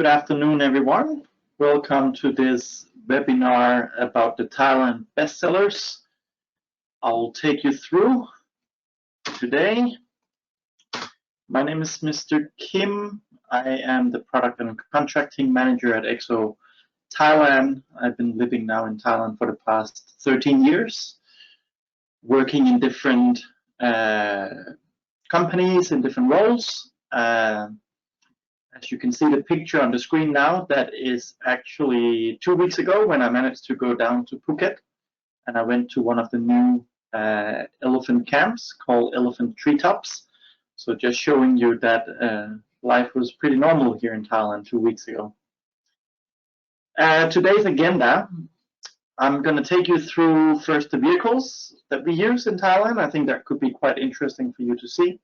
Good afternoon, everyone. Welcome to this webinar about the Thailand bestsellers. I'll take you through today. My name is Mr. Kim. I am the product and contracting manager at EXO Thailand. I've been living now in Thailand for the past 13 years, working in different companies in different roles. As you can see the picture on the screen now, that is actually 2 weeks ago when I managed to go down to Phuket, and I went to one of the new elephant camps called Elephant Treetops. So just showing you that life was pretty normal here in Thailand 2 weeks ago. Today's agenda, I'm going to take you through first the vehicles that we use in Thailand. I think that could be quite interesting for you to see.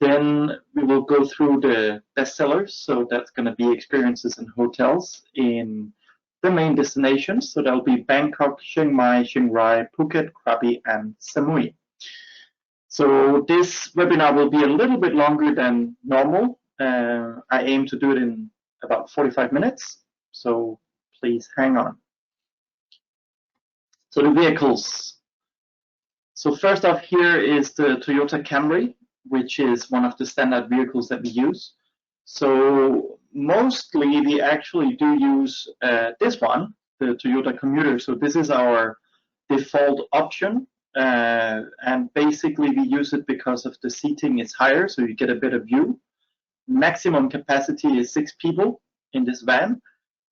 Then we will go through the bestsellers, so that's going to be experiences in hotels in the main destinations. So that'll be Bangkok, Chiang Mai, Chiang Rai, Phuket, Krabi, and Samui. So this webinar will be a little bit longer than normal. I aim to do it in about 45 minutes, so please hang on. So the vehicles. So first off here is the Toyota Camry, which is one of the standard vehicles that we use. So mostly we actually do use this one, the Toyota Commuter. So this is our default option, and basically we use it because of the seating is higher, so you get a better view. Maximum capacity is 6 people in this van,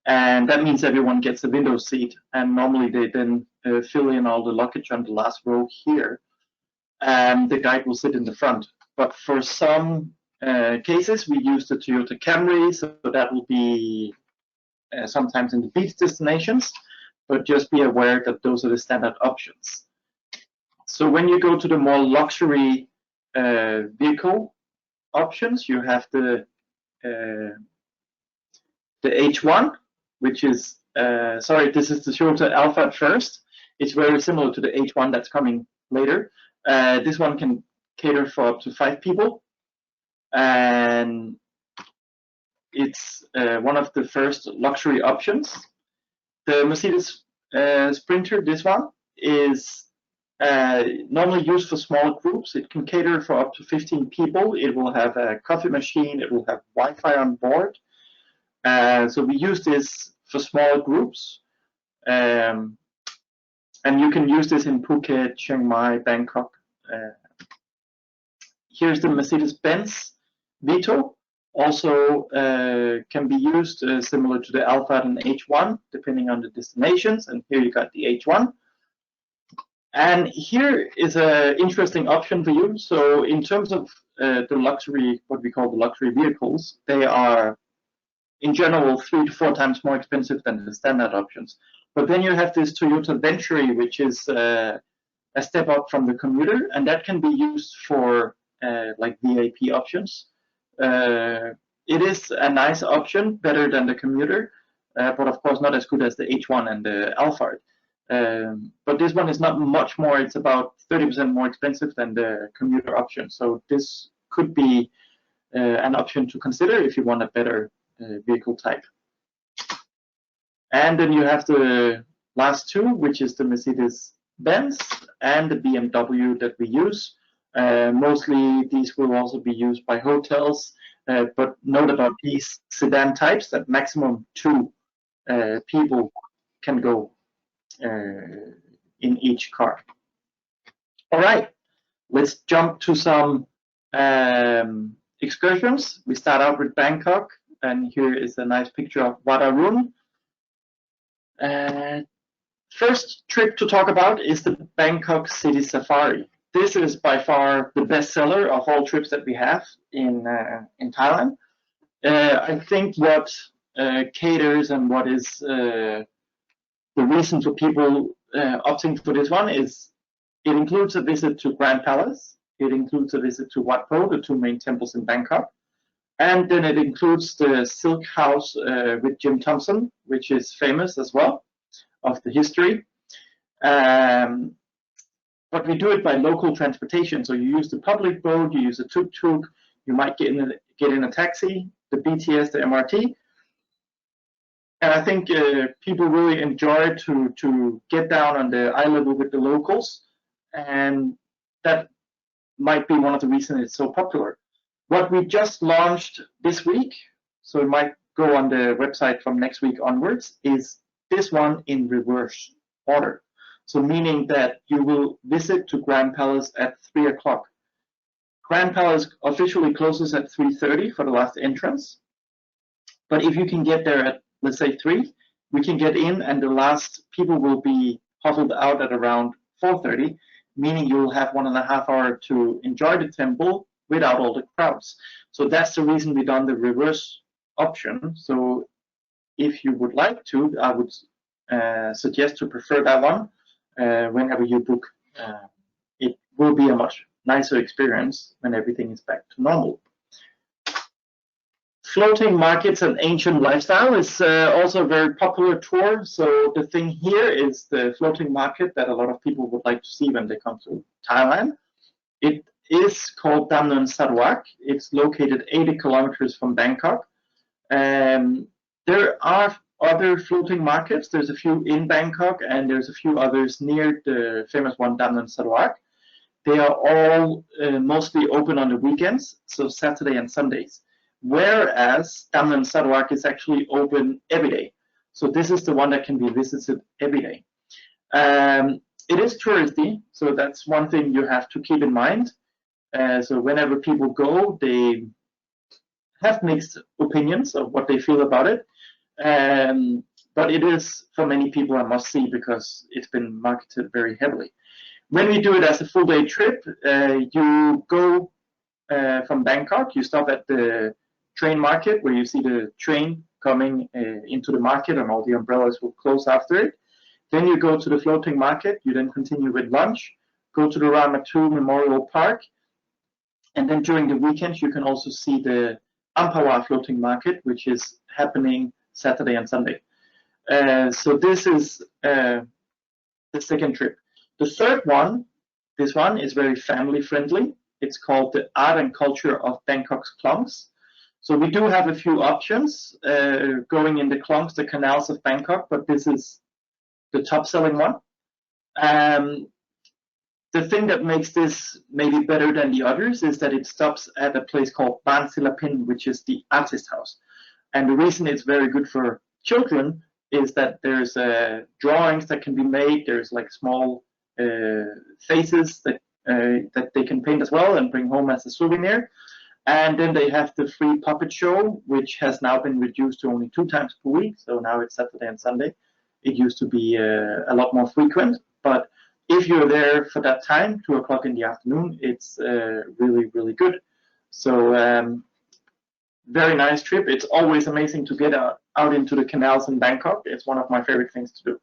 and that means everyone gets a window seat, and normally they then fill in all the luggage on the last row here, and the guide will sit in the front. But for some cases, we use the Toyota Camry, so that will be sometimes in the beach destinations, but just be aware that those are the standard options. So when you go to the more luxury vehicle options, you have the H1, which is, this is the Toyota Alphard first. It's very similar to the H1 that's coming later. This one can cater for up to 5 people, and it's one of the first luxury options. The Mercedes Sprinter, this one, is normally used for small groups. It can cater for up to 15 people. It will have a coffee machine. It will have Wi-Fi on board. So we use this for small groups. And you can use this in Phuket, Chiang Mai, Bangkok. Here's the Mercedes-Benz Vito. Also can be used similar to the Alphard and H1, depending on the destinations. And here you got the H1. And here is an interesting option for you. So in terms of the luxury, what we call the luxury vehicles, they are in general 3 to 4 times more expensive than the standard options. But then you have this Toyota Venturi, which is a step up from the Commuter, and that can be used for like VIP options. It is a nice option, better than the Commuter, but of course not as good as the H1 and the Alphard. But this one is not much more. It's about 30% more expensive than the Commuter option. So this could be an option to consider if you want a better vehicle type. And then you have the last two, which is the Mercedes-Benz and the BMW that we use. Mostly these will also be used by hotels, but note about these sedan types that maximum 2 people can go in each car. All right, let's jump to some excursions. We start out with Bangkok, and here is a nice picture of Wat Arun. First trip to talk about is the Bangkok City Safari. This is by far the bestseller of all trips that we have in Thailand. I think what caters and what is the reason for people opting for this one is it includes a visit to Grand Palace, it includes a visit to Wat Pho, the 2 main temples in Bangkok, and then it includes the Silk House with Jim Thompson, which is famous as well of the history. But we do it by local transportation. So you use the public boat, you use a tuk-tuk, you might get in a taxi, the BTS, the MRT, And I think people really enjoy to get down on the eye level with the locals, and that might be one of the reasons it's so popular. What we just launched this week, so it might go on the website from next week onwards, is this one in reverse order. So meaning that you will visit to Grand Palace at 3 o'clock. Grand Palace officially closes at 3:30 for the last entrance. But if you can get there at, let's say, 3, we can get in, and the last people will be hustled out at around 4:30, meaning you'll have 1.5 hours to enjoy the temple without all the crowds. So that's the reason we've done the reverse option. So if you would like to, I would suggest to prefer that one whenever you book. It will be a much nicer experience when everything is back to normal. Floating Markets and Ancient Lifestyle is also a very popular tour. So the thing here is the floating market that a lot of people would like to see when they come to Thailand. It is called Damnon Sarawak. It's located 80 kilometers from Bangkok. There are other floating markets. There's a few in Bangkok, and there's a few others near the famous one, Damnon Sarawak. They are all mostly open on the weekends, so Saturday and Sundays. Whereas Damnon Sarawak is actually open every day. So this is the one that can be visited every day. It is touristy, so that's one thing you have to keep in mind. So whenever people go, they have mixed opinions of what they feel about it. But it is, for many people, a must-see because it's been marketed very heavily. When we do it as a full-day trip, you go from Bangkok, you stop at the train market where you see the train coming into the market, and all the umbrellas will close after it. Then you go to the floating market, you then continue with lunch, go to the Ramatu Memorial Park, and then during the weekends you can also see the Ampawa floating market, which is happening Saturday and Sunday. So this is the second trip. The third one, this one is very family friendly. It's called the Art and Culture of Bangkok's Klongs. So we do have a few options going in the Klongs, the canals of Bangkok, but this is the top selling one. The thing that makes this maybe better than the others is that it stops at a place called Ban Silapin, which is the artist house. And the reason it's very good for children is that there's drawings that can be made. There's like small faces that they can paint as well and bring home as a souvenir. And then they have the free puppet show, which has now been reduced to only 2 times per week. So now it's Saturday and Sunday. It used to be a lot more frequent. But if you're there for that time, 2 o'clock in the afternoon, it's really, really good. So very nice trip. It's always amazing to get out into the canals in Bangkok. It's one of my favorite things to do.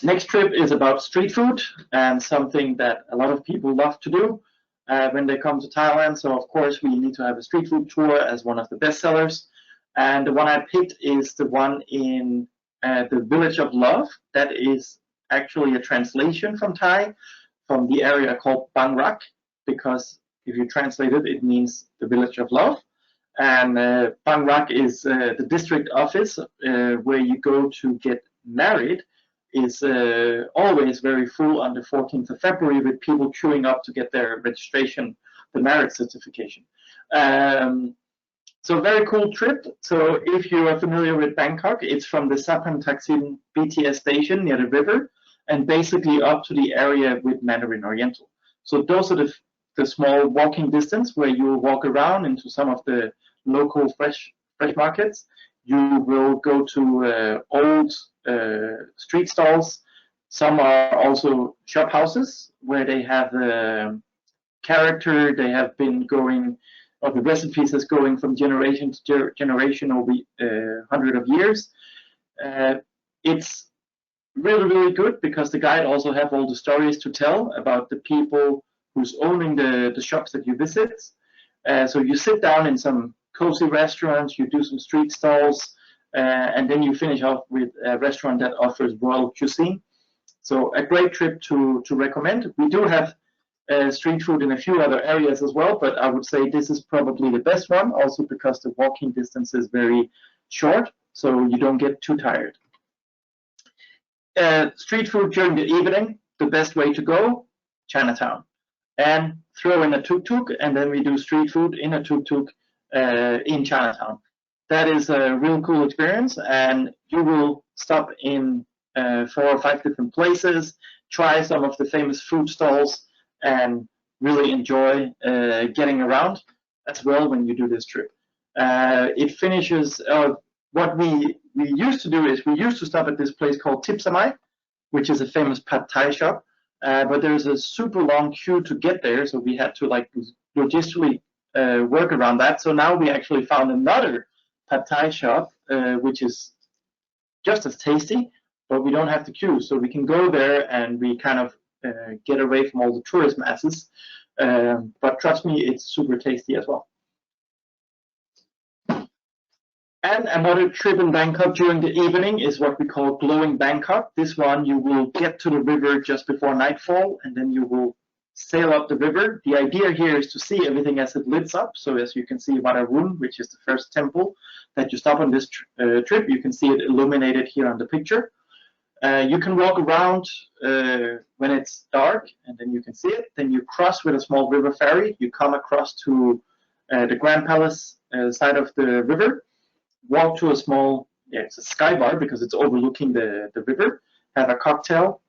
Next trip is about street food and something that a lot of people love to do when they come to Thailand. So of course we need to have a street food tour as one of the best sellers. And the one I picked is the one in the Village of Love. That is actually a translation from Thai from the area called Bang Rak, because if you translate it, it means the Village of Love. And Bang Rak is the district office where you go to get married. Is always very full on the 14th of February with people queuing up to get their registration, the marriage certification. So very cool trip. So if you are familiar with Bangkok, it's from the Sapan Taksin BTS station near the river and basically up to the area with Mandarin Oriental. So those are the small walking distance where you will walk around into some of the local fresh markets. You will go to old street stalls. Some are also shop houses where they have character. They have been going, or the recipes is going from generation to generation over 100 of years. It's really, really good because the guide also have all the stories to tell about the people who's owning the shops that you visit. So you sit down in some cozy restaurants, you do some street stalls, and then you finish off with a restaurant that offers royal cuisine. So a great trip to recommend. We do have street food in a few other areas as well, but I would say this is probably the best one, also because the walking distance is very short, so you don't get too tired. Street food during the evening, the best way to go, Chinatown. And throw in a tuk-tuk, and then we do street food in a tuk-tuk in Chinatown. That is a real cool experience, and you will stop in 4 or 5 different places, try some of the famous food stalls, and really enjoy getting around as well when you do this trip. It finishes, what we used to do is we used to stop at this place called Tip Samai, which is a famous pad Thai shop, but there's a super long queue to get there, so we had to like logistically work around that. So now we actually found another pad Thai shop, which is just as tasty, but we don't have to queue, so we can go there and we kind of get away from all the tourist masses. But trust me, it's super tasty as well. And another trip in Bangkok during the evening is what we call Glowing Bangkok. This one, you will get to the river just before nightfall, and then you will sail up the river. The idea here is to see everything as it lights up. So as you can see, Wadarun, which is the first temple that you stop on this trip, you can see it illuminated here on the picture. You can walk around when it's dark, and then you can see it. Then you cross with a small river ferry. You come across to the Grand Palace side of the river. Walk to a small, it's a sky bar because it's overlooking the river, have a cocktail.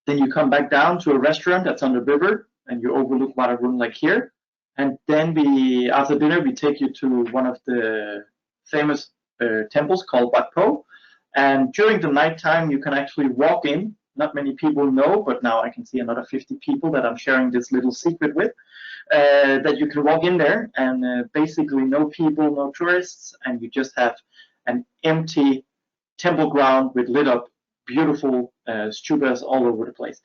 Then you come back down to a restaurant that's on the river, and you overlook Wadarun like here. And then after dinner, we take you to one of the famous temples called Wat Po. And during the nighttime, you can actually walk in. Not many people know, but now I can see another 50 people that I'm sharing this little secret with. That you can walk in there and basically no people, no tourists, and you just have an empty temple ground with lit up beautiful stupas all over the place.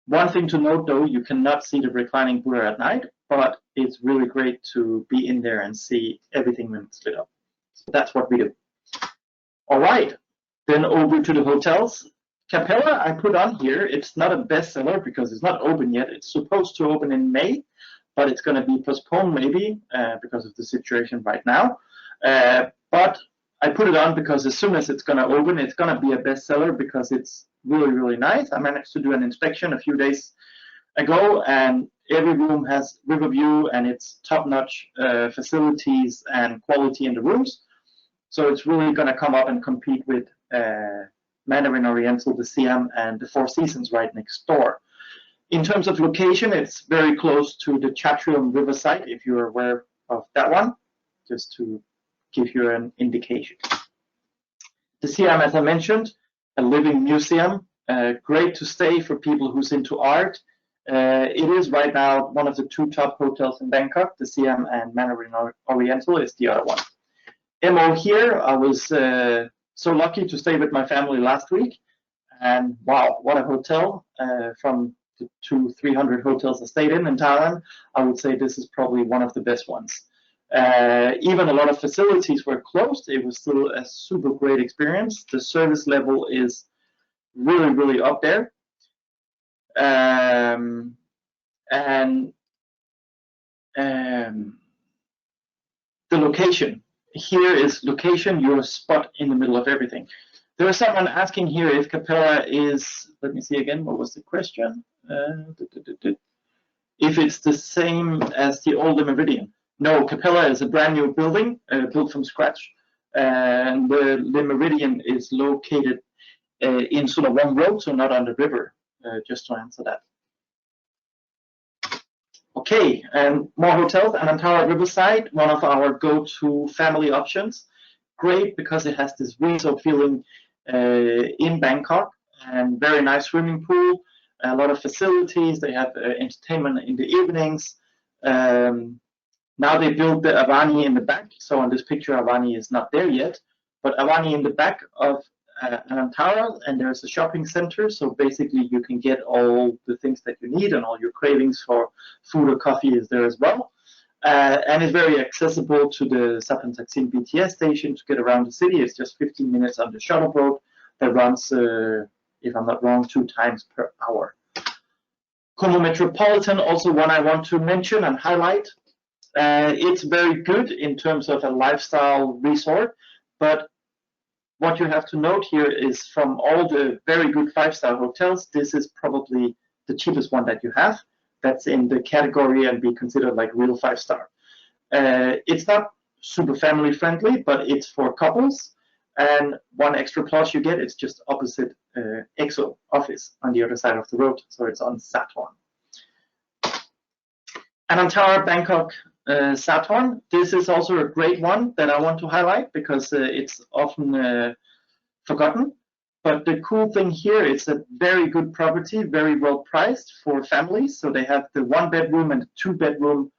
One thing to note though, you cannot see the reclining Buddha at night, but it's really great to be in there and see everything when it's lit up. So that's what we do. All right, then over to the hotels. Capella I put on here, it's not a bestseller because it's not open yet. It's supposed to open in May, but it's going to be postponed maybe because of the situation right now. But I put it on because as soon as it's going to open, it's going to be a bestseller because it's really, really nice. I managed to do an inspection a few days ago, and every room has river view, and it's top-notch facilities and quality in the rooms. So it's really going to come up and compete with Mandarin Oriental, the Siam, and the Four Seasons right next door. In terms of location, it's very close to the Chatrium Riverside, if you're aware of that one, just to give you an indication. The Siam, as I mentioned, a living museum, great to stay for people who's into art. It is right now one of the 2 top hotels in Bangkok. The Siam and Mandarin Oriental is the other one. MO here, I was so lucky to stay with my family last week, and wow, what a hotel. From the 200-300 hotels I stayed in Thailand, I would say this is probably one of the best ones. Even a lot of facilities were closed. It was still a super great experience. The service level is really, really up there. And the location. Here is location, your spot in the middle of everything. There is someone asking here if Capella is, let me see again, what was the question? If it's the same as the old Le Méridien. No, Capella is a brand new building, built from scratch. And the Le Méridien is located in Sulawong Road, so not on the river, just to answer that. Okay, and more hotels. Anantara Riverside, one of our go-to family options. Great because it has this resort feeling in Bangkok, and very nice swimming pool, a lot of facilities. They have entertainment in the evenings. Now they built the Avani in the back, so on this picture Avani is not there yet, but Avani in the back of Anantara, and there's a shopping center, so basically you can get all the things that you need, and all your cravings for food or coffee is there as well. And it's very accessible to the Sapan Taksin BTS station to get around the city. It's just 15 minutes on the shuttle boat that runs, if I'm not wrong, 2 times per hour. Como Metropolitan, also one I want to mention and highlight. It's very good in terms of a lifestyle resort, but what you have to note here is from all the very good 5-star hotels, this is probably the cheapest one that you have. That's in the category and be considered like real 5-star. It's not super family friendly, but it's for couples. And one extra plus you get, it's just opposite EXO office on the other side of the road. So it's on Sathorn. And Antara Bangkok Sathorn, this is also a great one that I want to highlight because it's often forgotten. But the cool thing here, it's a very good property, very well priced for families. So they have the 1-bedroom and 2-bedroom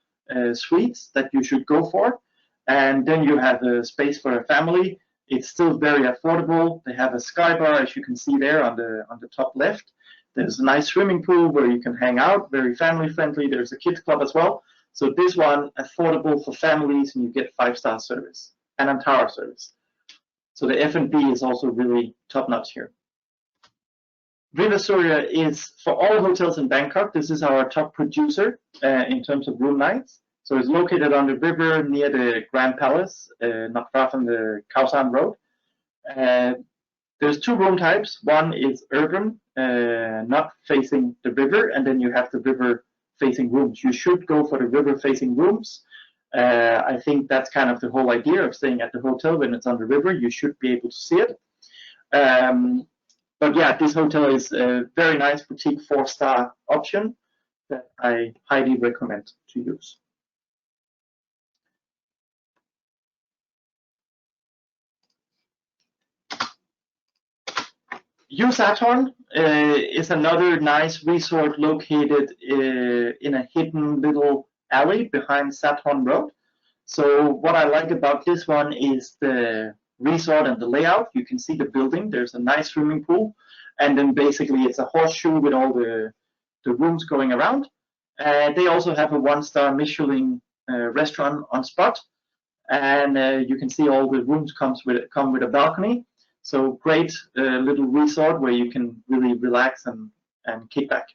suites that you should go for. And then you have a space for a family. It's still very affordable. They have a sky bar, as you can see there on the top left. There's a nice swimming pool where you can hang out, very family friendly. There's a kids club as well. So this one, affordable for families, and you get 5-star service and Antara service. So the F&B is also really top notch here. River Surya is, for all hotels in Bangkok, this is our top producer in terms of room nights. So it's located on the river near the Grand Palace, not far from the Khao San Road. There's 2 room types. One is urban, not facing the river, and then you have the river facing rooms. You should go for the river facing rooms. I think that's kind of the whole idea of staying at the hotel when it's on the river. You should be able to see it. But yeah, this hotel is a very nice boutique 4-star option that I highly recommend to use. Sathorn is another nice resort located in a hidden little alley behind Sathorn Road. So what I like about this one is the resort and the layout. You can see the building. There's a nice swimming pool, and then basically it's a horseshoe with all the rooms going around. They also have a 1-star Michelin restaurant on spot, and you can see all the rooms come with a balcony. So great little resort where you can really relax and kick back.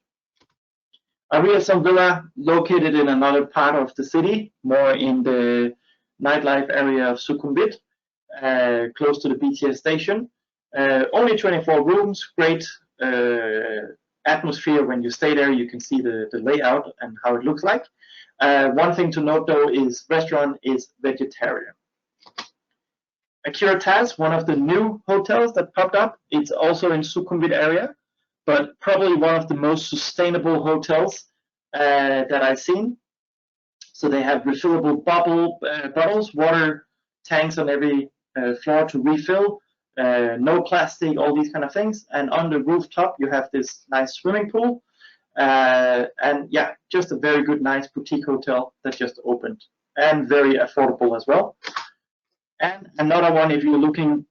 Ariasam Villa, located in another part of the city, more in the nightlife area of Sukhumvit, close to the BTS station. Only 24 rooms, great atmosphere when you stay there. You can see the layout and how it looks like. One thing to note though is restaurant is vegetarian. Akira Taz, one of the new hotels that popped up. It's also in Sukhumvit area, but probably one of the most sustainable hotels that I've seen. So they have refillable bottles, water tanks on every floor to refill, no plastic, all these kind of things. And on the rooftop, you have this nice swimming pool. And yeah, just a very good, nice boutique hotel that just opened, and very affordable as well. And another one, if you're looking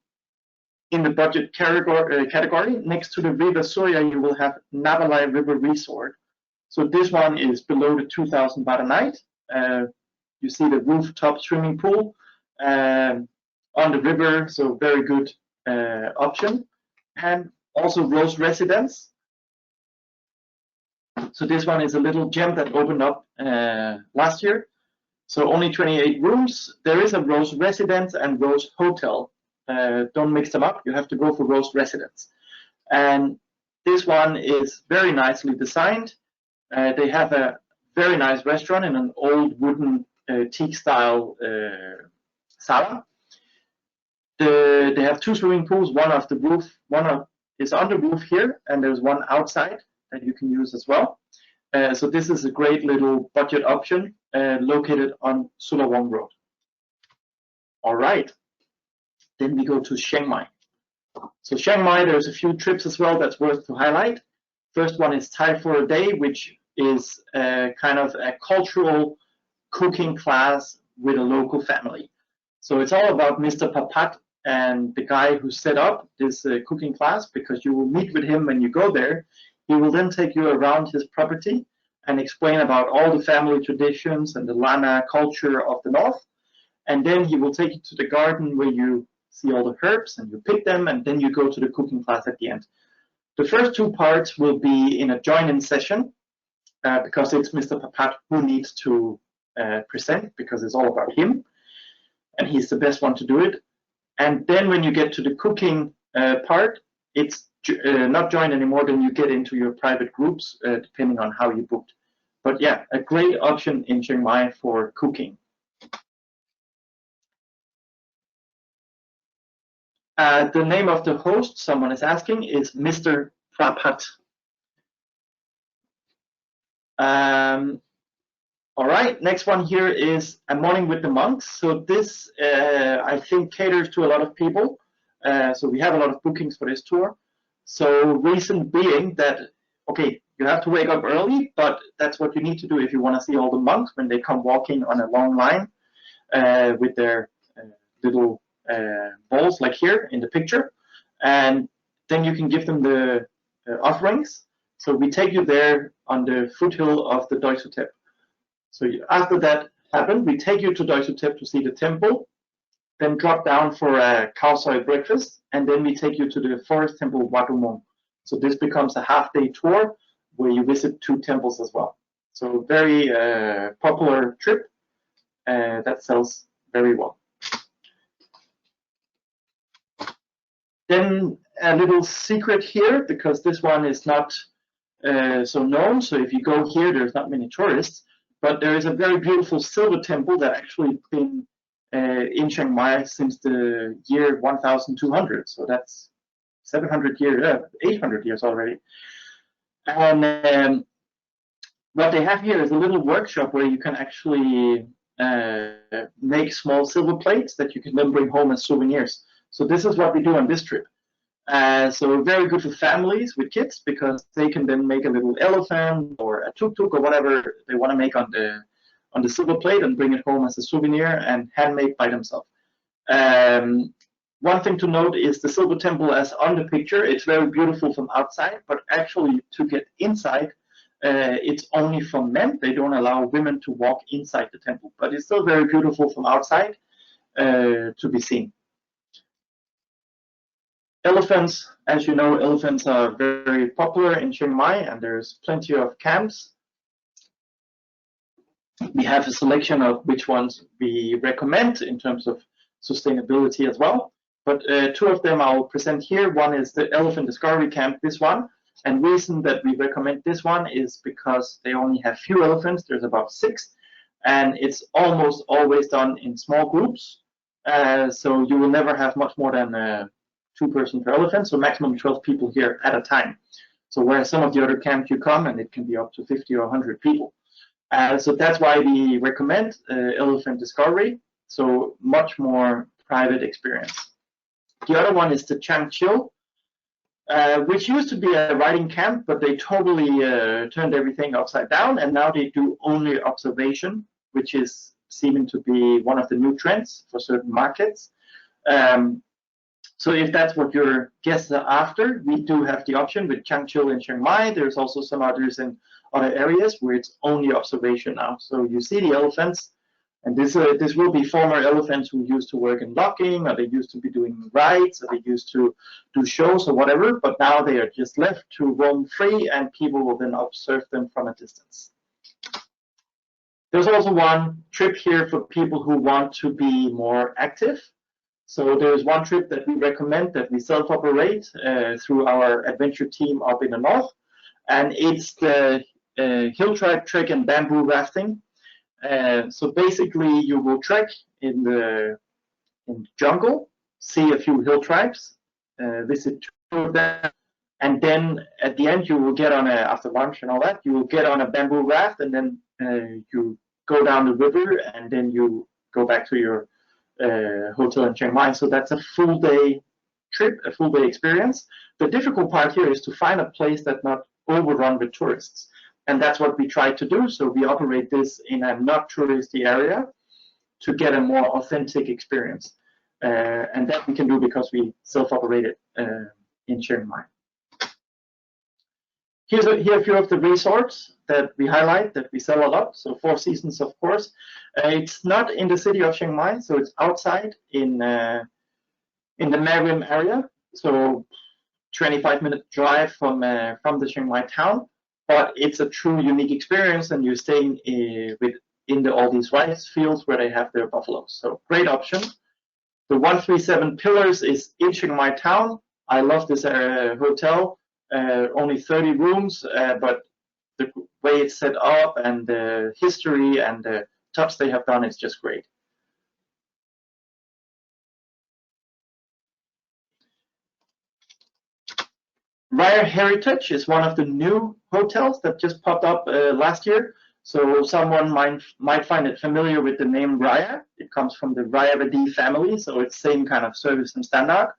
in the budget category, next to the River Surya, you will have Navalai River Resort. So this one is below the 2,000 baht a night. You see the rooftop swimming pool on the river, so very good option. And also Rose Residence. So this one is a little gem that opened up last year. So only 28 rooms. There is a Rose Residence and Rose Hotel. Don't mix them up. You have to go for Rose Residence. And this one is very nicely designed. They have a very nice restaurant in an old wooden teak style sala. They have 2 swimming pools. One off the roof. Is on the roof here, and there's one outside that you can use as well. So this is a great little budget option located on Sulawong Road. All right, then we go to Chiang Mai. So Chiang Mai, there's a few trips as well that's worth to highlight. First one is Thai for a Day, which is kind of a cultural cooking class with a local family. So it's all about Mr. Papat and the guy who set up this cooking class, because you will meet with him when you go there. He will then take you around his property and explain about all the family traditions and the Lana culture of the north. And then he will take you to the garden where you see all the herbs and you pick them, and then you go to the cooking class at the end. The first 2 parts will be in a join-in session, because it's Mr. Papat who needs to present, because it's all about him, and he's the best one to do it. And then when you get to the cooking part, it's not joined anymore. Then you get into your private groups, depending on how you booked. But yeah, a great option in Chiang Mai for cooking. The name of the host, someone is asking, is Mr. Prapat. All right, next one here is A Morning with the Monks. So this, I think, caters to a lot of people. So we have a lot of bookings for this tour. So reason being that, okay, you have to wake up early, but that's what you need to do if you want to see all the monks when they come walking on a long line with their little bowls like here in the picture. And then you can give them the offerings. So we take you there on the foothill of the Doi Suthep. So after that happened, we take you to Doi Suthep to see the temple, then drop down for a khao soi breakfast, and then we take you to the forest temple Wat Umong. So this becomes a half-day tour where you visit 2 temples as well. So very popular trip that sells very well. Then a little secret here, because this one is not so known. So if you go here, there's not many tourists. But there is a very beautiful silver temple that actually been in Chiang Mai since the year 1200. So that's 700 years, 800 years already. And what they have here is a little workshop where you can actually make small silver plates that you can then bring home as souvenirs. So this is what we do on this trip. So very good for families with kids, because they can then make a little elephant or a tuk-tuk or whatever they want to make on the silver plate and bring it home as a souvenir and handmade by themselves. One thing to note is the silver temple as on the picture. It's very beautiful from outside, but actually to get inside, it's only for men. They don't allow women to walk inside the temple, but it's still very beautiful from outside to be seen. Elephants, as you know, elephants are very popular in Chiang Mai, and there's plenty of camps. We have a selection of which ones we recommend in terms of sustainability as well. But 2 of them I'll present here. One is the Elephant Discovery Camp, this one. And reason that we recommend this one is because they only have few elephants. There's about 6. And it's almost always done in small groups. So you will never have much more than 2 person per elephant, so maximum 12 people here at a time. So whereas some of the other camps you come and it can be up to 50 or 100 people. So that's why we recommend Elephant Discovery, so much more private experience. The other one is the Chang Chil, which used to be a riding camp, but they totally turned everything upside down, and now they do only observation, which is seeming to be one of the new trends for certain markets. So if that's what your guests are after, we do have the option with Chang Chil in Chiang Mai. There's also some others in other areas where it's only observation now. So you see the elephants, and this will be former elephants who used to work in locking, or they used to be doing rides, or they used to do shows or whatever, but now they are just left to roam free, and people will then observe them from a distance. There's also one trip here for people who want to be more active. So there's one trip that we recommend that we self-operate through our adventure team up in the north, and it's the hill trek and bamboo rafting. So basically, you will trek in the jungle, see a few hill tribes, visit 2 of them, and then at the end you will get on after lunch and all that, you will get on a bamboo raft, and then you go down the river, and then you go back to your hotel in Chiang Mai. So that's a full day trip, a full day experience. The difficult part here is to find a place that's not overrun with tourists, and that's what we try to do. So we operate this in a not touristy area to get a more authentic experience, and that we can do because we self-operate it in Chiang Mai. Here are a few of the resorts that we highlight, that we sell a lot. So 4 Seasons, of course. It's not in the city of Chiang Mai, so it's outside in the Mae Rim area. So 25-minute drive from the Chiang Mai town. but it's a true unique experience, and you're staying in all these rice fields where they have their buffaloes. So great option. The 137 Pillars is in Chiang Mai town. I love this hotel. Only 30 rooms, but the way it's set up and the history and the touch they have done is just great. Raya Heritage is one of the new hotels that just popped up last year. So someone might find it familiar with the name Raya. It comes from the Rayavadi family, so it's same kind of service and standard.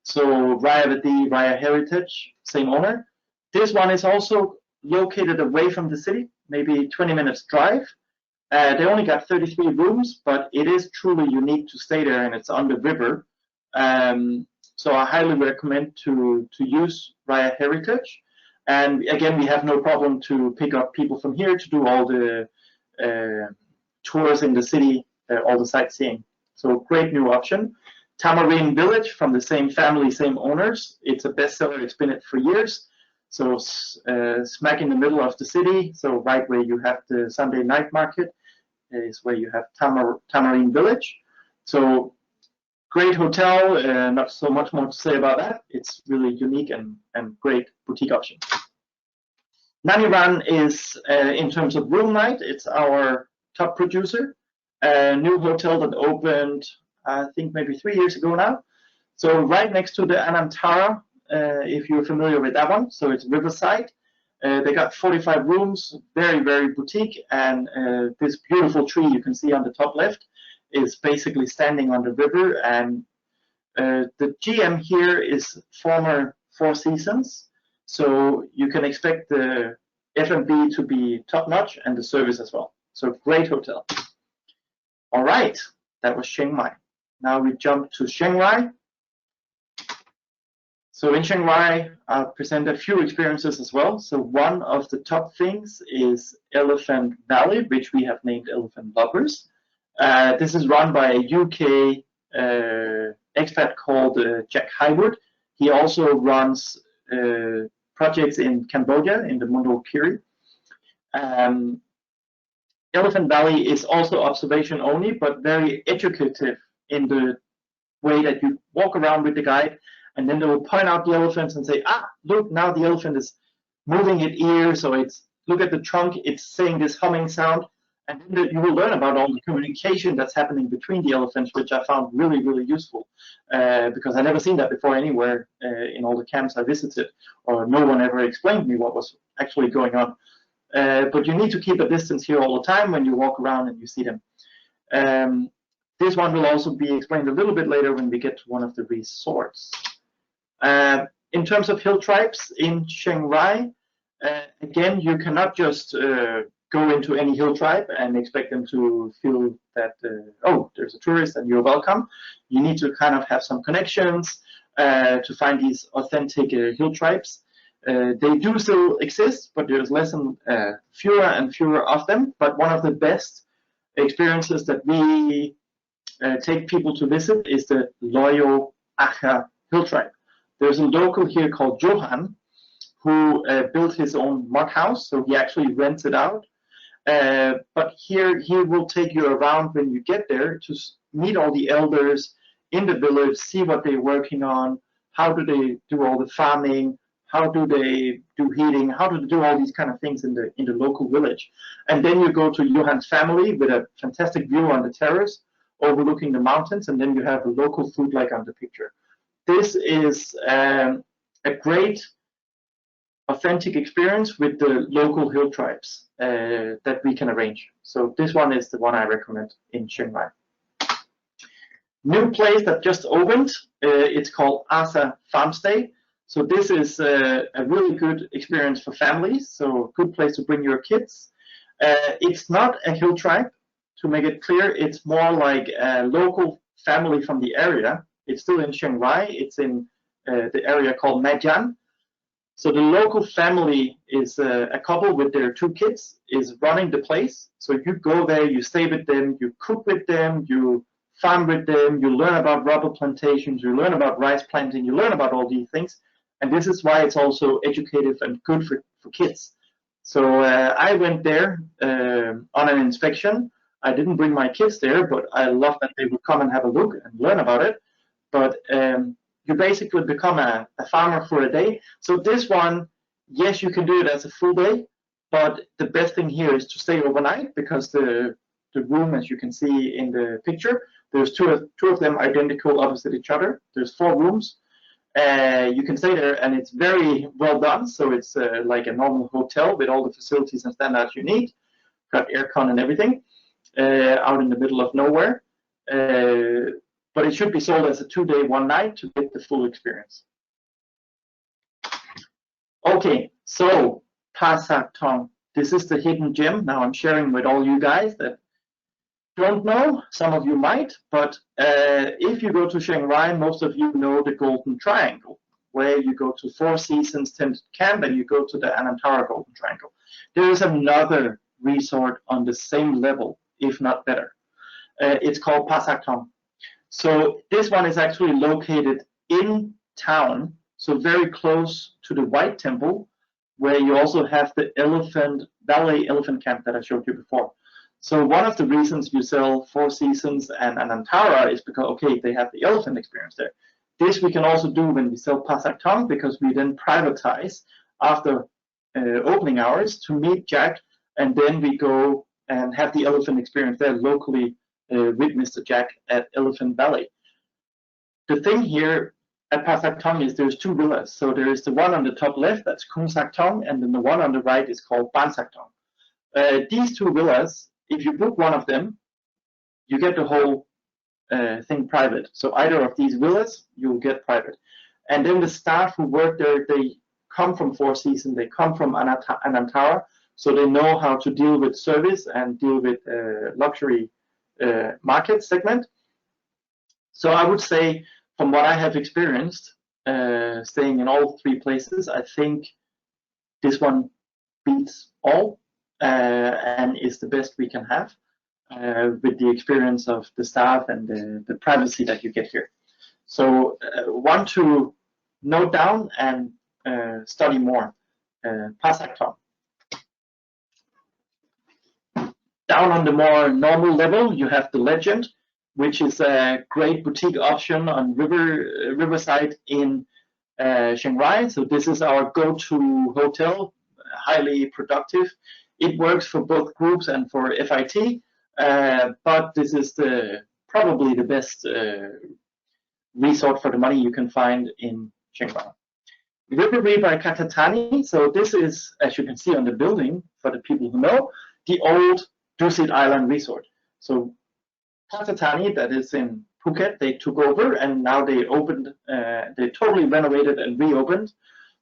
So Rayavadi, Raya Heritage, same owner. This one is also located away from the city, maybe 20 minutes drive. They only got 33 rooms, but it is truly unique to stay there, and it's on the river. So I highly recommend to use Raya Heritage. And again, we have no problem to pick up people from here to do all the tours in the city, all the sightseeing. So great new option. Tamarind Village from the same family, same owners. It's a bestseller. It's been it for years. So smack in the middle of the city. So right where you have the Sunday night market is where you have Tamarind Village. So great hotel. Not so much more to say about that. It's really unique and great boutique option. Naniran is, in terms of room night, it's our top producer. A new hotel that opened, I think maybe 3 years ago now. So right next to the Anantara, if you're familiar with that one. So it's Riverside. They got 45 rooms, very, very boutique. And this beautiful tree you can see on the top left is basically standing on the river. And the GM here is former Four Seasons. So you can expect the F&B to be top notch and the service as well. So great hotel. All right, that was Chiang Mai. Now we jump to Chiang Rai. So in Chiang Rai, I'll present a few experiences as well. So one of the top things is Elephant Valley, which we have named Elephant Lovers. This is run by a UK expat called Jack Highwood. He also runs projects in Cambodia, in the Mondulkiri. Elephant Valley is also observation only, but very educative in the way that you walk around with the guide, and then they will point out the elephants and say, ah, look, now the elephant is moving its ears, so it's, look at the trunk, it's saying this humming sound, and then you will learn about all the communication that's happening between the elephants, which I found really, really useful, because I never seen that before anywhere in all the camps I visited, or no one ever explained me what was actually going on. But you need to keep a distance here all the time when you walk around and you see them. This one will also be explained a little bit later when we get to one of the resorts. In terms of hill tribes in Chiang Rai, again, you cannot just go into any hill tribe and expect them to feel that, oh, there's a tourist and you're welcome. You need to kind of have some connections to find these authentic hill tribes. They do still exist, but there's fewer and fewer of them. But one of the best experiences that we take people to visit is the Loyo Akha hill tribe. There's a local here called Johan who built his own mud house, so he actually rents it out. But here he will take you around when you get there to meet all the elders in the village, see what they're working on, how do they do all the farming, how do they do heating, how do they do all these kind of things in the local village. And then you go to Johan's family with a fantastic view on the terrace overlooking the mountains, and then you have a local food like on the picture. This is a great authentic experience with the local hill tribes that we can arrange. So this one is the one I recommend in Chiang Mai. New place that just opened, it's called Asa Farmstay. So this is a really good experience for families, so a good place to bring your kids. It's not a hill tribe, to make it clear. It's more like a local family from the area. It's still in Chiang Rai. It's in the area called Madjan. So the local family is a couple with their 2 kids is running the place. So you go there, you stay with them, you cook with them, you farm with them, you learn about rubber plantations, you learn about rice planting, you learn about all these things. And this is why it's also educative and good for kids. So I went there on an inspection. I didn't bring my kids there, but I love that they would come and have a look and learn about it. But you basically become a farmer for a day. So this one, yes, you can do it as a full day, but the best thing here is to stay overnight, because the room, as you can see in the picture, there's two of them identical opposite each other. There's 4 rooms. You can stay there, and it's very well done. So it's like a normal hotel with all the facilities and standards you need. Got aircon and everything, out in the middle of nowhere. But it should be sold as a 2-day, 1-night to get the full experience. Okay, so Pa Sak Tong. This is the hidden gem. Now I'm sharing with all you guys that don't know. Some of you might, but if you go to Chiang Rai, most of you know the Golden Triangle, where you go to 4 Seasons Tented Camp and you go to the Anantara Golden Triangle. There is another resort on the same level, if not better. It's called Pa Sak Tong. So this one is actually located in town, so very close to the White Temple, where you also have the Valley Elephant Camp that I showed you before. So one of the reasons you sell 4 Seasons and Anantara is because, okay, they have the elephant experience there. This we can also do when we sell Pa Sak Tong, because we then privatize after opening hours to meet Jack, and then we go and have the elephant experience there locally with Mr. Jack at Elephant Valley. The thing here at Pa Sak Tong is there's 2 villas. So there is the one on the top left, that's Kung Sak Tong, and then the one on the right is called Ban Sak Tong. These 2 villas, if you book one of them, you get the whole thing private. So either of these villas, you'll get private. And then the staff who work there, they come from 4 Seasons, they come from Anantara, so they know how to deal with service and deal with luxury market segment. So I would say, from what I have experienced, staying in all 3 places, I think this one beats all and is the best we can have with the experience of the staff and the privacy that you get here. So one to note down and study more. Pa Sak Tong. Down on the more normal level, you have the Legend, which is a great boutique option on Riverside in Chiang Rai. So this is our go-to hotel, highly productive. It works for both groups and for FIT, but this is probably the best resort for the money you can find in Chiang Rai. Riverview by Katatani. So this is, as you can see on the building, for the people who know, the old Dusit Island Resort. So Katatani, that is in Phuket, they took over, and now they opened, they totally renovated and reopened.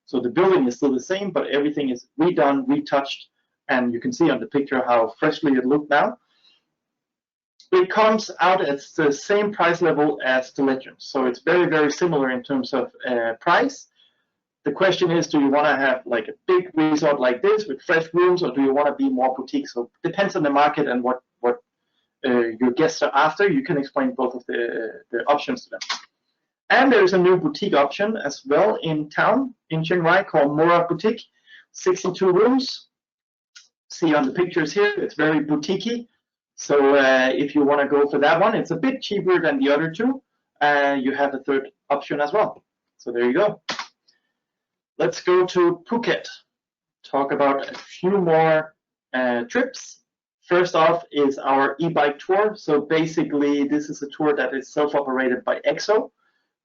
So the building is still the same, but everything is redone, retouched, and you can see on the picture how freshly it looked now. It comes out at the same price level as the Legend. So it's very, very similar in terms of price. The question is, do you want to have like a big resort like this with fresh rooms, or do you want to be more boutique? So it depends on the market and what your guests are after. You can explain both of the options to them. And there's a new boutique option as well in town in Chiang Rai called Mora Boutique, 62 rooms. See on the pictures here, it's very boutique-y. So if you want to go for that one, it's a bit cheaper than the other 2. You have a 3rd option as well. So there you go. Let's go to Phuket. Talk about a few more trips. First off is our e-bike tour. So basically, this is a tour that is self-operated by EXO.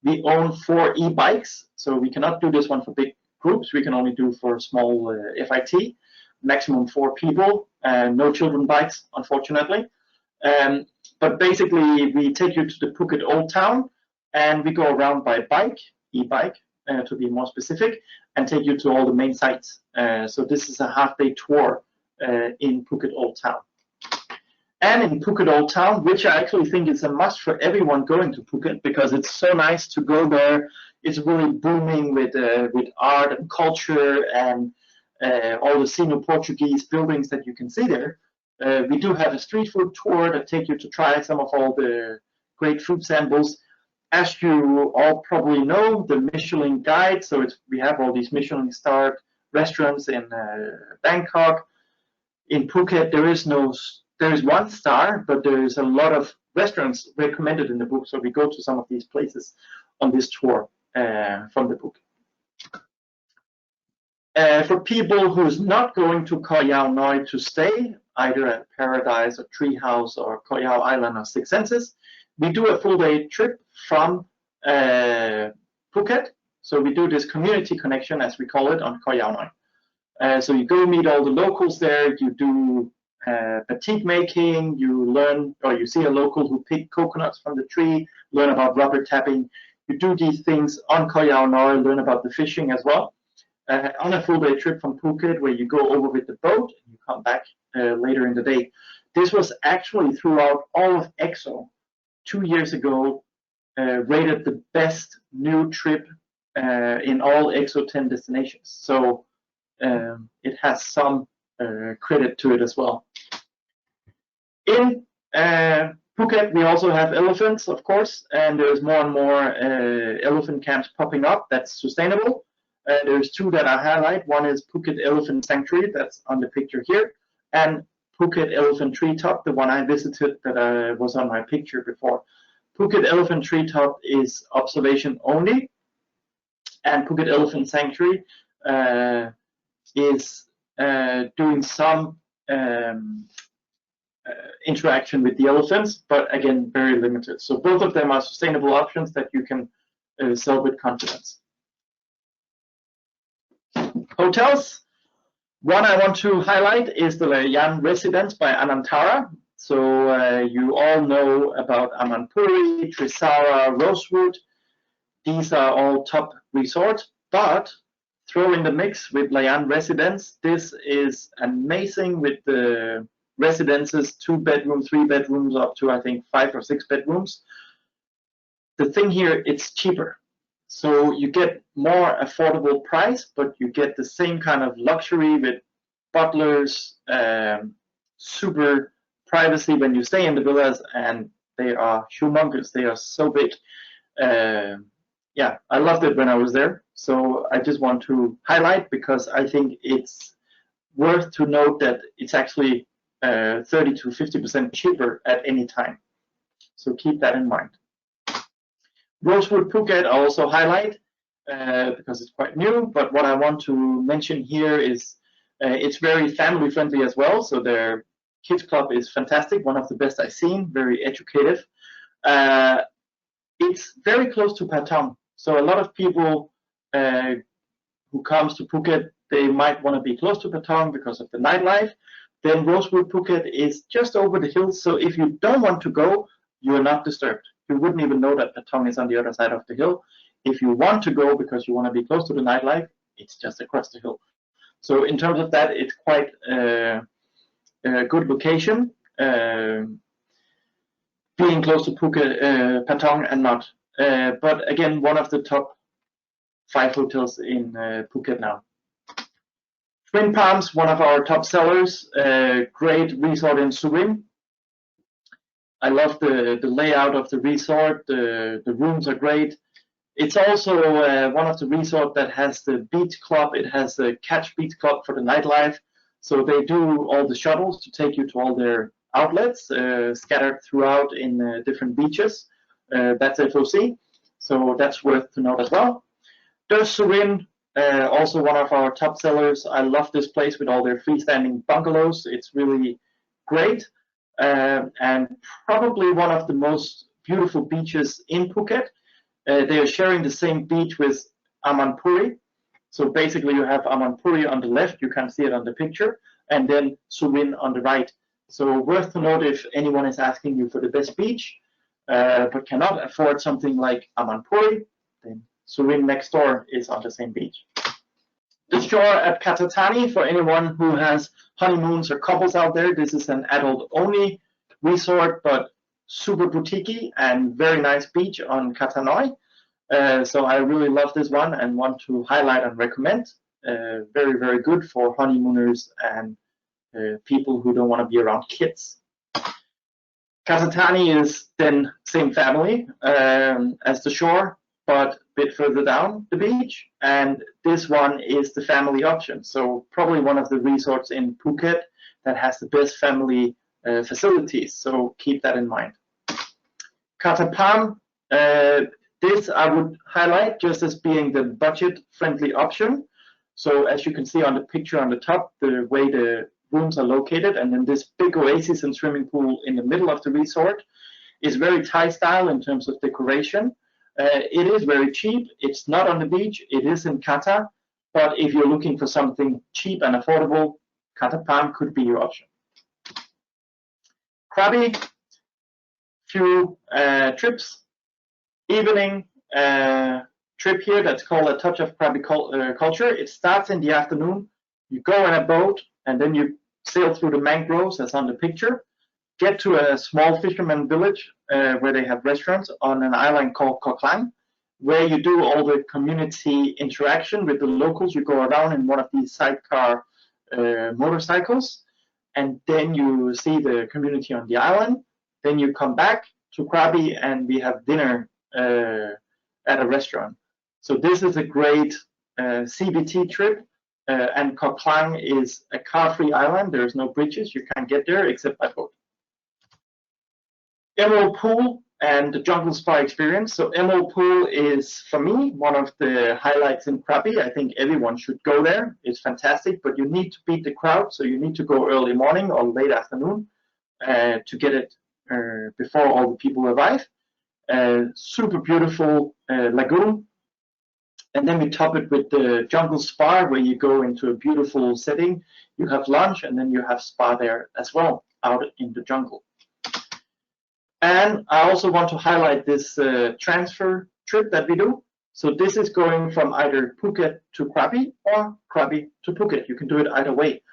We own 4 e-bikes, so we cannot do this one for big groups. We can only do for small FIT, maximum 4 people, no children bikes, unfortunately. But basically, we take you to the Phuket Old Town, and we go around by bike, e-bike, to be more specific, and take you to all the main sites. So this is a half-day tour in Phuket Old Town. And in Phuket Old Town, which I actually think is a must for everyone going to Phuket, because it's so nice to go there. It's really booming with art and culture and all the Sino-Portuguese buildings that you can see there. We do have a street food tour that takes you to try some of all the great food samples. As you all probably know, the Michelin guide, so we have all these Michelin-starred restaurants in Bangkok. In Phuket, there is 1 star, but there is a lot of restaurants recommended in the book. So we go to some of these places on this tour from the book. For people who's not going to Koh Yao Noi to stay, either at Paradise or Treehouse or Koh Yao Island or Six Senses, we do a full day trip from Phuket. So we do this community connection, as we call it, on Koh Yao Noi. So you go meet all the locals there, you do batik making, you learn, or you see a local who picked coconuts from the tree, learn about rubber tapping. You do these things on Koh Yao Noi, learn about the fishing as well. On a full day trip from Phuket, where you go over with the boat and you come back later in the day. This was actually throughout all of EXO 2 years ago rated the best new trip in all EXO 10 destinations. So it has some credit to it as well. In Phuket, we also have elephants, of course, and there's more and more elephant camps popping up that's sustainable. There's 2 that I highlight. One is Phuket Elephant Sanctuary, that's on the picture here, and Phuket Elephant Treetop, the one I visited that was on my picture before. Phuket Elephant Treetop is observation only, and Phuket Elephant Sanctuary is doing some interaction with the elephants, but again, very limited. So both of them are sustainable options that you can sell with confidence. Hotels. One I want to highlight is the Layan Residence by Anantara. So you all know about Amanpuri, Trisara, Rosewood. These are all top resorts, but throw in the mix with Layan Residence. This is amazing with the residences, 2 bedrooms, 3 bedrooms, up to I think 5 or 6 bedrooms. The thing here, it's cheaper. So you get more affordable price, but you get the same kind of luxury with butlers, super privacy when you stay in the villas, and they are humongous. They are so big. Yeah, I loved it when I was there. So I just want to highlight, because I think it's worth to note that it's actually 30 to 50% cheaper at any time. So keep that in mind. Rosewood Phuket I also highlight because it's quite new, but what I want to mention here is it's very family friendly as well. So their kids club is fantastic, one of the best I've seen, very educative. It's very close to Patong, so a lot of people who comes to Phuket, they might want to be close to Patong because of the nightlife. Then Rosewood Phuket is just over the hills, so if you don't want to go, you are not disturbed. You wouldn't even know that Patong is on the other side of the hill. If you want to go because you want to be close to the nightlife, it's just across the hill. So in terms of that, it's quite a good location, being close to Phuket, Patong and not. But again, one of the top 5 hotels in Phuket now. Twin Palms, one of our top sellers, great resort in Surin. I love the layout of the resort. The rooms are great. It's also one of the resorts that has the beach club. It has the Catch Beach Club for the nightlife. So they do all the shuttles to take you to all their outlets scattered throughout in different beaches. That's FOC. So that's worth to note as well. There's Surin, also one of our top sellers. I love this place with all their freestanding bungalows. It's really great. And probably one of the most beautiful beaches in Phuket. They are sharing the same beach with Amanpuri. So basically you have Amanpuri on the left, you can see it on the picture, and then Surin on the right. So worth to note if anyone is asking you for the best beach, but cannot afford something like Amanpuri, then Surin next door is on the same beach. The shore at Katatani, for anyone who has honeymoons or couples out there, this is an adult-only resort, but super boutique and very nice beach on Katanoi. So I really love this one and want to highlight and recommend. Very, very good for honeymooners and people who don't want to be around kids. Katatani is then same family as the shore, but bit further down the beach, and this one is the family option. So probably one of the resorts in Phuket that has the best family facilities. So keep that in mind. Kata Palm, this I would highlight just as being the budget-friendly option. So as you can see on the picture on the top, the way the rooms are located, and then this big oasis and swimming pool in the middle of the resort is very Thai style in terms of decoration. It is very cheap. It's not on the beach. It is in Kata. But if you're looking for something cheap and affordable, Kata Palm could be your option. Krabi, few trips. Evening trip here that's called a touch of Krabi culture. It starts in the afternoon. You go in a boat and then you sail through the mangroves as on the picture. Get to a small fisherman village where they have restaurants on an island called Koh Klang, where you do all the community interaction with the locals. You go around in one of these sidecar motorcycles, and then you see the community on the island. Then you come back to Krabi and we have dinner at a restaurant. So this is a great CBT trip, and Koh Klang is a car-free island. There's no bridges. You can't get there except by boat. Emerald Pool and the Jungle Spa experience. So Emerald Pool is, for me, one of the highlights in Krabi. I think everyone should go there. It's fantastic, but you need to beat the crowd. So you need to go early morning or late afternoon to get it before all the people arrive. Super beautiful lagoon. And then we top it with the Jungle Spa, where you go into a beautiful setting. You have lunch, and then you have spa there as well, out in the jungle. And I also want to highlight this transfer trip that we do. So this is going from either Phuket to Krabi or Krabi to Phuket. You can do it either way.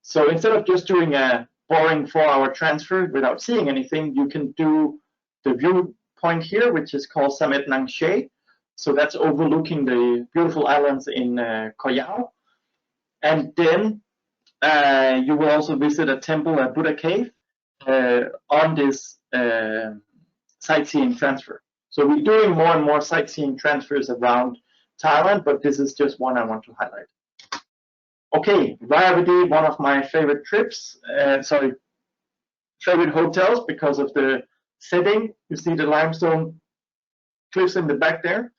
So instead of just doing a boring 4-hour transfer without seeing anything, you can do the viewpoint here, which is called Samet Nang She. So that's overlooking the beautiful islands in Koh Yao. And then you will also visit a temple at Buddha Cave on this sightseeing transfer. So we're doing more and more sightseeing transfers around Thailand, but this is just one I want to highlight. Okay, Rayavadi, one of my favorite trips, favorite hotels because of the setting. You see the limestone cliffs in the back there.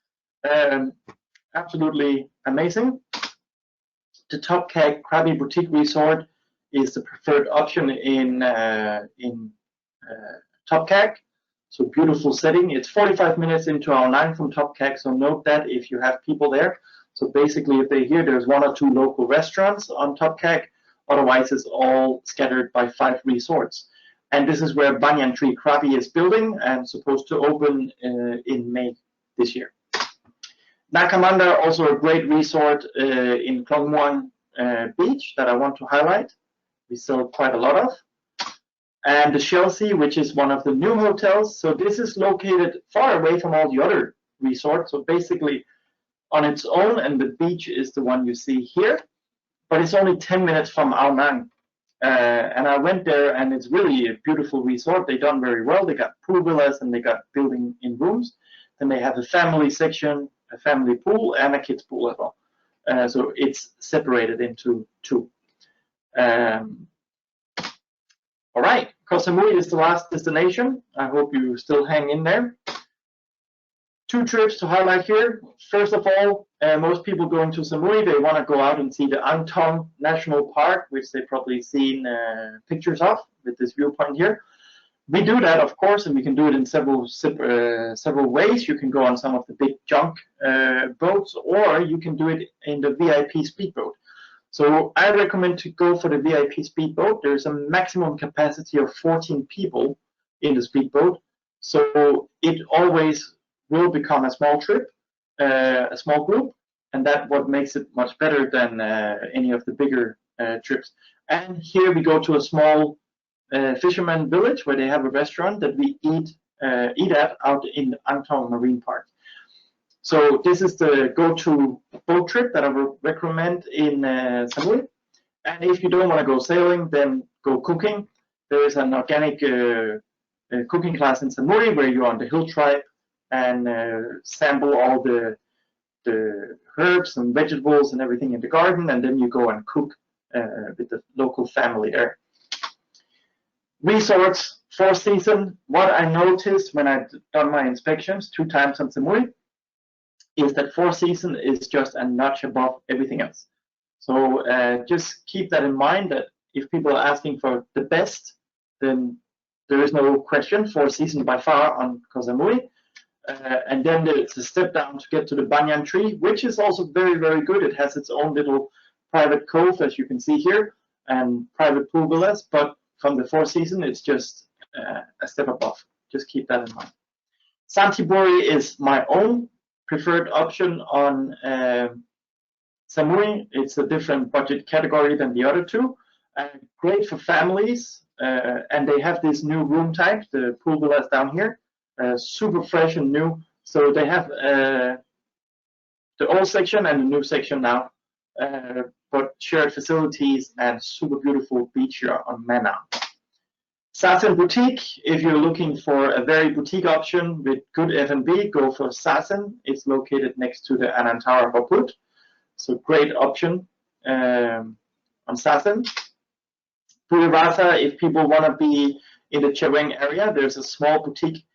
Absolutely amazing. The Top Kak Krabi Boutique Resort is the preferred option in Top Kak. So beautiful setting. It's 45 minutes into our line from Top Kak, so note that if you have people there. So basically, if they're here, there's 1 or 2 local restaurants on Top Kak. Otherwise, it's all scattered by 5 resorts. And this is where Banyan Tree Krabi is building and supposed to open in May this year. Nakamanda, also a great resort in Klong Muang Beach that I want to highlight. We sell quite a lot of. And the Chelsea, which is one of the new hotels. So this is located far away from all the other resorts. So basically on its own, and the beach is the one you see here. But it's only 10 minutes from Ao Nang. And I went there, and it's really a beautiful resort. They've done very well. They got pool villas, and they got building in rooms. Then they have a family section, a family pool, and a kids pool as well. So it's separated into 2. All right, Koh Samui is the last destination. I hope you still hang in there. 2 trips to highlight here. First of all, most people going to Samui, they want to go out and see the Ang Thong National Park, which they've probably seen pictures of with this viewpoint here. We do that, of course, and we can do it in several ways. You can go on some of the big junk boats, or you can do it in the VIP speedboat. So I recommend to go for the VIP speedboat. There's a maximum capacity of 14 people in the speedboat. So it always will become a small trip, a small group, and that's what makes it much better than any of the bigger trips. And here we go to a small fisherman village where they have a restaurant that we eat at out in Ang Thong Marine Park. So this is the go-to boat trip that I would recommend in Samui. And if you don't want to go sailing, then go cooking. There is an organic cooking class in Samui where you're on the hill tribe and sample all the the herbs and vegetables and everything in the garden, and then you go and cook with the local family there. Resorts, Four Seasons. What I noticed when I've done my inspections 2 times on Samui is that Four Seasons is just a notch above everything else. So just keep that in mind, that if people are asking for the best, then there is no question. Four Seasons by far on Koh Samui. And then there's a step down to get to the banyan tree, which is also very, very good. It has its own little private cove, as you can see here, and private pool villas. But from the Four Seasons, it's just a step above. Just keep that in mind. Santiburi is my own preferred option on Samui. It's a different budget category than the other 2. Great for families, and they have this new room type, the pool villas down here, super fresh and new. So they have the old section and the new section now, but shared facilities and super beautiful beach here on Manam. Sasen Boutique, if you're looking for a very boutique option with good F&B, go for Sasen. It's located next to the Anantara Hoput. So great option on Sasen. Purivasa, if people want to be in the Chaweng area, there's a small boutique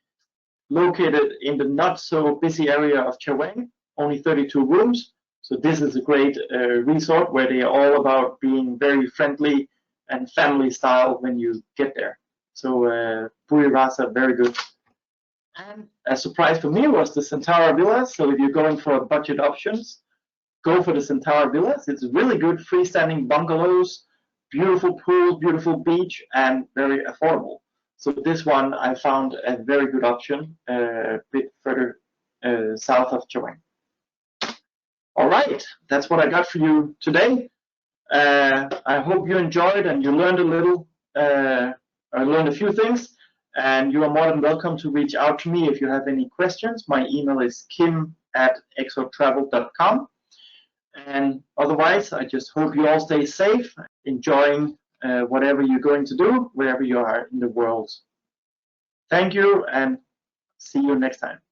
located in the not so busy area of Chaweng, only 32 rooms. So this is a great resort where they are all about being very friendly and family style when you get there. So Purivasa, very good. And a surprise for me was the Centaur Villas. So if you're going for budget options, go for the Centaur Villas. It's really good freestanding bungalows, beautiful pool, beautiful beach, and very affordable. So this one I found a very good option a bit further south of Chaweng. All right, that's what I got for you today. I hope you enjoyed and you learned a little. I learned a few things, and you are more than welcome to reach out to me if you have any questions. My email is kim@exotravel.com. And otherwise, I just hope you all stay safe, enjoying whatever you're going to do, wherever you are in the world. Thank you, and see you next time.